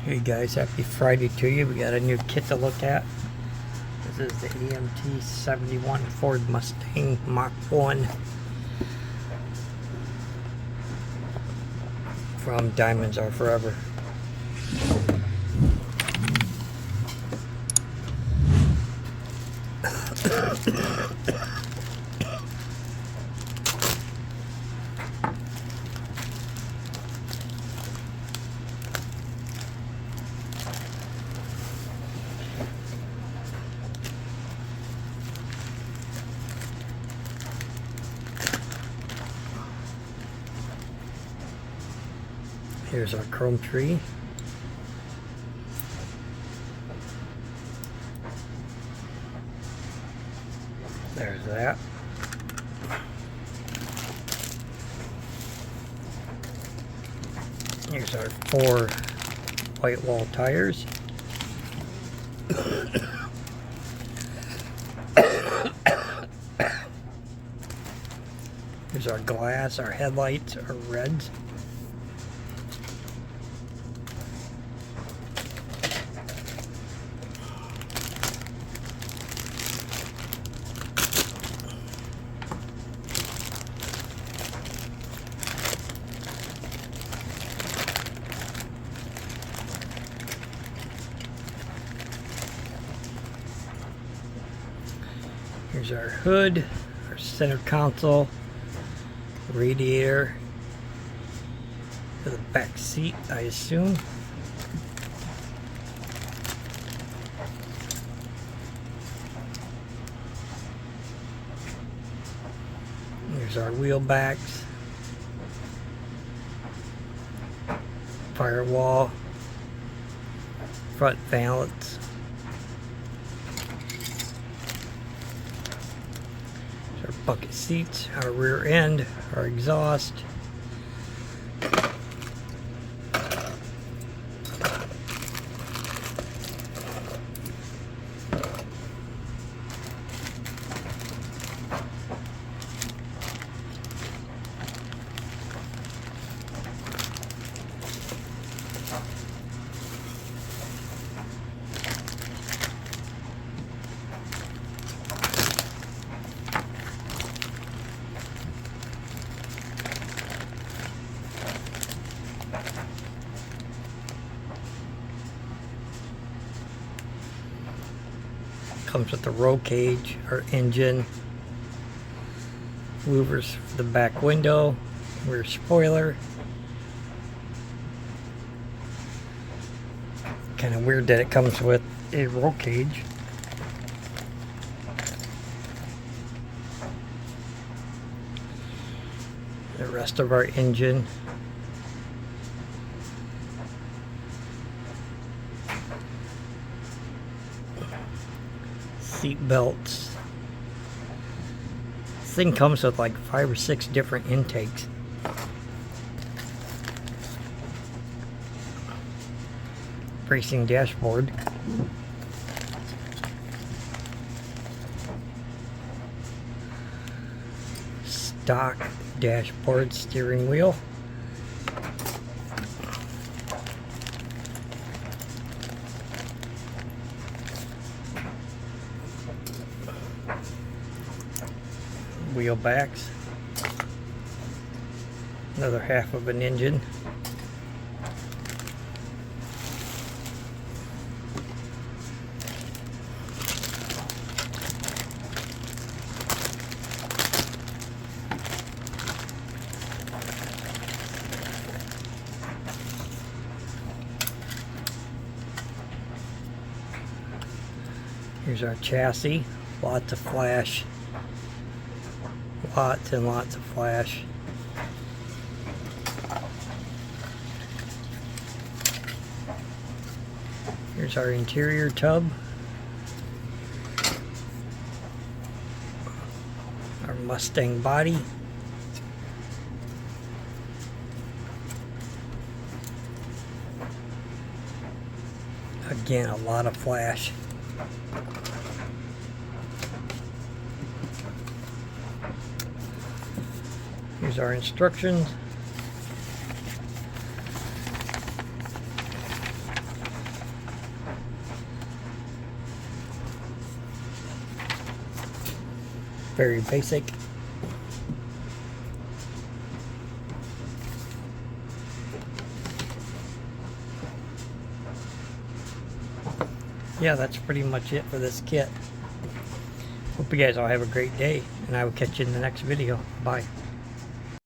Hey guys, happy Friday to you. We got a new kit to look at. This is the AMT 71 Ford Mustang Mach 1 from Diamonds Are Forever. Here's our chrome tree. There's that. Here's our 4 white wall tires. Here's our glass. Our headlights are reds. Here's our hood, our center console, radiator for the back seat, I assume. Here's our wheel backs, firewall, front valance. Our bucket seats, our rear end, our exhaust, comes with the roll cage, our engine, louvers for the back window, rear spoiler. Kind of weird that it comes with a roll cage. The rest of our engine. Seat belts. This thing comes with like 5 or 6 different intakes. Racing dashboard. Stock dashboard, steering wheel. Wheel backs, another half of an engine, here's our chassis, lots of flash. Lots and lots of flash. Here's our interior tub. Our Mustang body. Again, a lot of flash. Here's our instructions. Very basic. Yeah, that's pretty much it for this kit. Hope you guys all have a great day, and I will catch you in the next video. Bye.